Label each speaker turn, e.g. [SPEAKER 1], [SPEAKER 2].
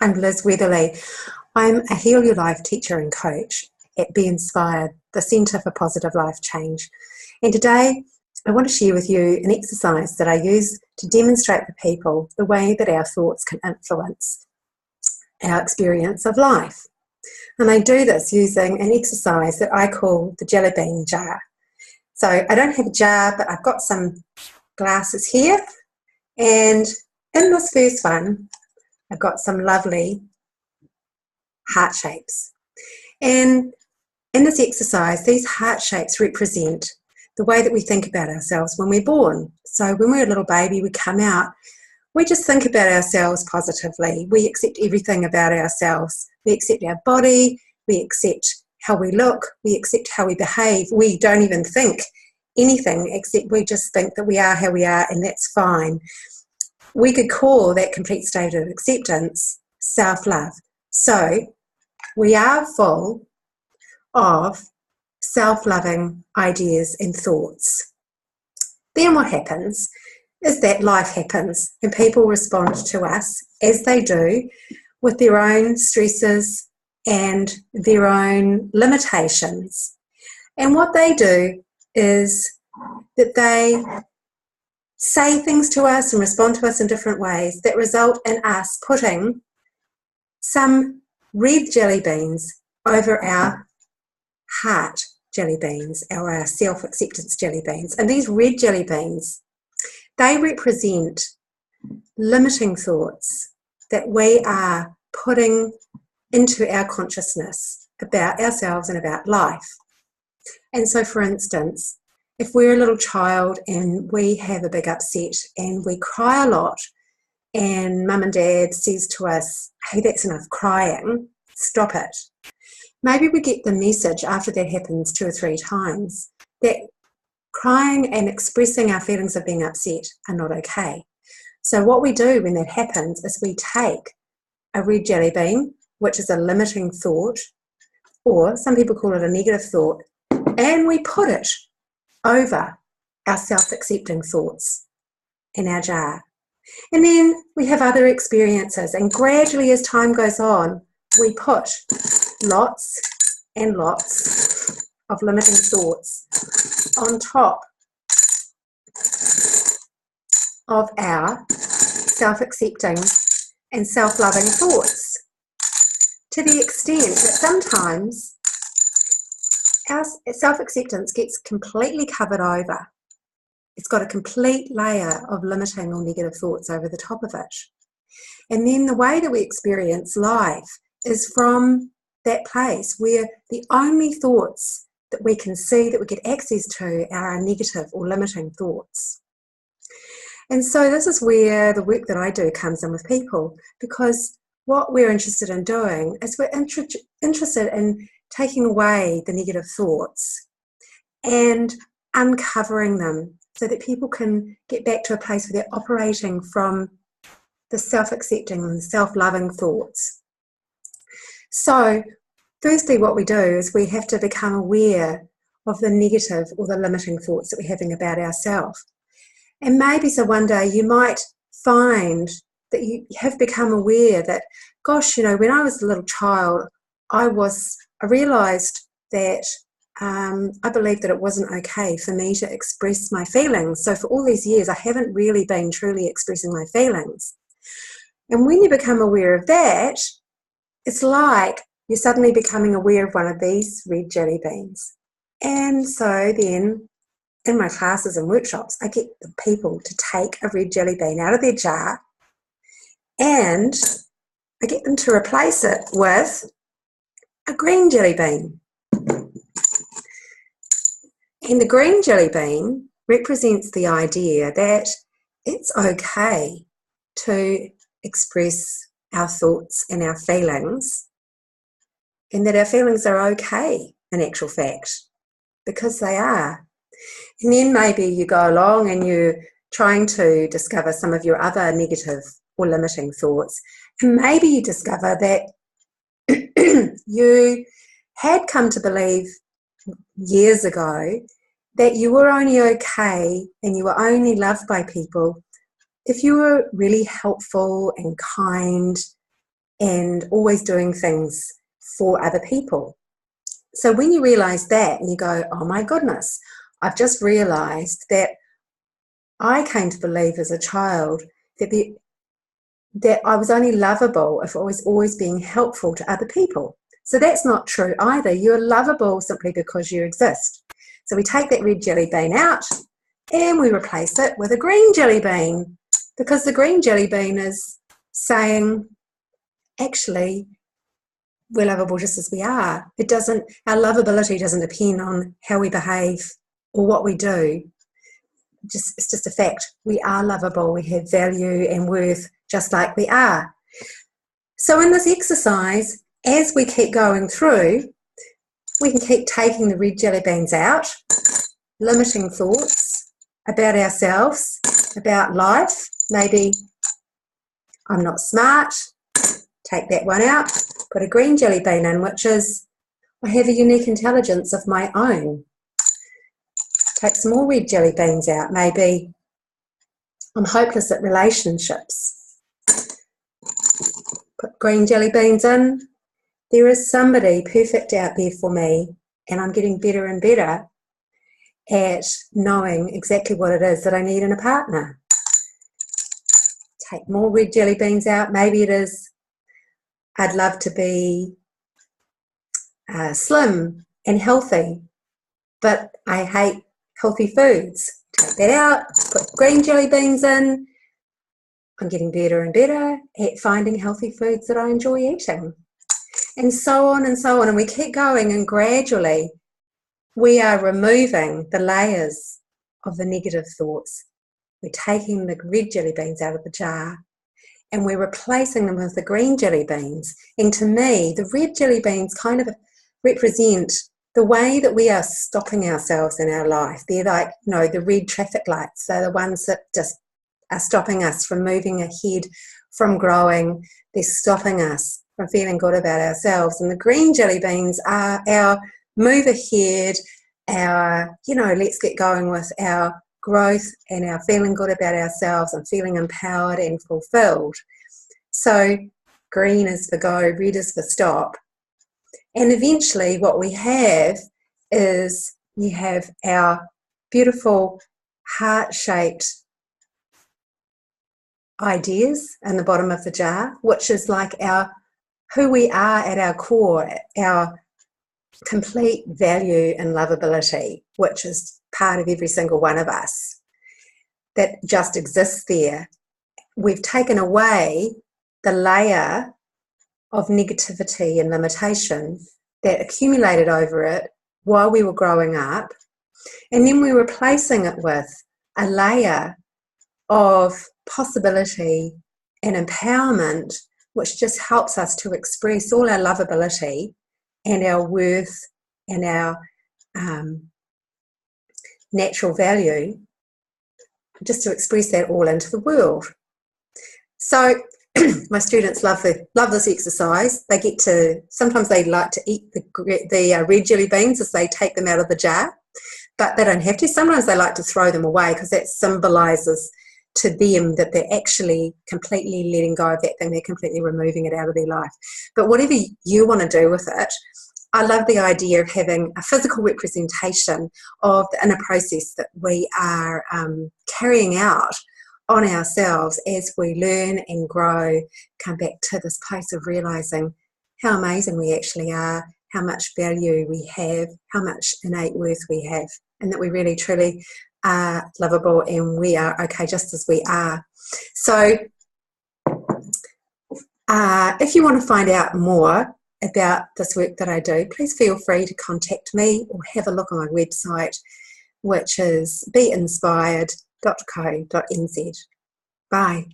[SPEAKER 1] I'm Liz Weatherly. I'm a Heal Your Life teacher and coach at Be Inspired, the Centre for Positive Life Change. And today I want to share with you an exercise that I use to demonstrate for people the way that our thoughts can influence our experience of life. And I do this using an exercise that I call the Jellybean jar. So I don't have a jar, but I've got some glasses here. And in this first one, I've got some lovely heart shapes. And in this exercise, these heart shapes represent the way that we think about ourselves when we're born. So when we're a little baby, we come out, we just think about ourselves positively. We accept everything about ourselves. We accept our body, we accept how we look, we accept how we behave. We don't even think anything except we just think that we are how we are and that's fine. We could call that complete state of acceptance self-love. So we are full of self-loving ideas and thoughts. Then what happens is that life happens and people respond to us as they do with their own stresses and their own limitations. And what they do is that they say things to us and respond to us in different ways that result in us putting some red jelly beans over our heart jelly beans, or our self-acceptance jelly beans. And these red jelly beans, they represent limiting thoughts that we are putting into our consciousness about ourselves and about life. And so, for instance, if we're a little child and we have a big upset and we cry a lot and mum and dad says to us, hey, that's enough crying, stop it. Maybe we get the message after that happens 2 or 3 times that crying and expressing our feelings of being upset are not okay. So what we do when that happens is we take a red jelly bean, which is a limiting thought, or some people call it a negative thought, and we put it over our self-accepting thoughts in our jar. And then we have other experiences, and gradually as time goes on, we put lots and lots of limiting thoughts on top of our self-accepting and self-loving thoughts, to the extent that sometimes our self-acceptance gets completely covered over. It's got a complete layer of limiting or negative thoughts over the top of it. And then the way that we experience life is from that place where the only thoughts that we can see, that we get access to, are our negative or limiting thoughts. And so this is where the work that I do comes in with people, because what we're interested in doing is we're interested in taking away the negative thoughts and uncovering them so that people can get back to a place where they're operating from the self-accepting and self-loving thoughts. So firstly, what we do is we have to become aware of the negative or the limiting thoughts that we're having about ourselves. And maybe so one day you might find that you have become aware that, gosh, you know, when I was a little child, I realised that I believed that it wasn't okay for me to express my feelings. So for all these years, I haven't really been truly expressing my feelings. And when you become aware of that, it's like you're suddenly becoming aware of one of these red jelly beans. And so then in my classes and workshops, I get the people to take a red jelly bean out of their jar and I get them to replace it with a green jelly bean. And the green jelly bean represents the idea that it's okay to express our thoughts and our feelings, and that our feelings are okay in actual fact, because they are. And then maybe you go along and you're trying to discover some of your other negative or limiting thoughts, and maybe you discover that you had come to believe years ago that you were only okay and you were only loved by people if you were really helpful and kind and always doing things for other people. So when you realize that and you go, oh my goodness, I've just realized that I came to believe as a child that I was only lovable if I was always being helpful to other people. So that's not true either. You're lovable simply because you exist. So we take that red jelly bean out and we replace it with a green jelly bean, because the green jelly bean is saying, actually, we're lovable just as we are. Our lovability doesn't depend on how we behave or what we do. It's just a fact. We are lovable. We have value and worth just like we are. So in this exercise, as we keep going through, we can keep taking the red jelly beans out, limiting thoughts about ourselves, about life. Maybe I'm not smart. Take that one out. Put a green jelly bean in, which is I have a unique intelligence of my own. Take some more red jelly beans out. Maybe I'm hopeless at relationships. Put green jelly beans in. There is somebody perfect out there for me, and I'm getting better and better at knowing exactly what it is that I need in a partner. Take more red jelly beans out. Maybe it is I'd love to be slim and healthy, but I hate healthy foods. Take that out, put green jelly beans in. I'm getting better and better at finding healthy foods that I enjoy eating. And so on and so on. And we keep going, and gradually we are removing the layers of the negative thoughts. We're taking the red jelly beans out of the jar and we're replacing them with the green jelly beans. And to me, the red jelly beans kind of represent the way that we are stopping ourselves in our life. They're like, the red traffic lights. They're the ones that just are stopping us from moving ahead, from growing. They're stopping us from feeling good about ourselves. And the green jelly beans are our move ahead, our, let's get going with our growth and our feeling good about ourselves and feeling empowered and fulfilled. So green is for go, red is for stop. And eventually what we have is you have our beautiful heart-shaped ideas in the bottom of the jar, which is like who we are at our core, our complete value and lovability, which is part of every single one of us that just exists there. We've taken away the layer of negativity and limitation that accumulated over it while we were growing up, and then we're replacing it with a layer of possibility and empowerment, which just helps us to express all our lovability and our worth and our natural value, just to express that all into the world. So my students love this exercise. They get to, sometimes they like to eat the red jelly beans as they take them out of the jar, but they don't have to. Sometimes they like to throw them away because that symbolises to them that they're actually completely letting go of that thing. They're completely removing it out of their life. But whatever you want to do with it, I love the idea of having a physical representation of the inner process that we are carrying out on ourselves as we learn and grow, come back to this place of realising how amazing we actually are, how much value we have, how much innate worth we have, and that we really truly are lovable and we are okay just as we are. So if you want to find out more about this work that I do, please feel free to contact me or have a look on my website, which is beinspired.co.nz. Bye.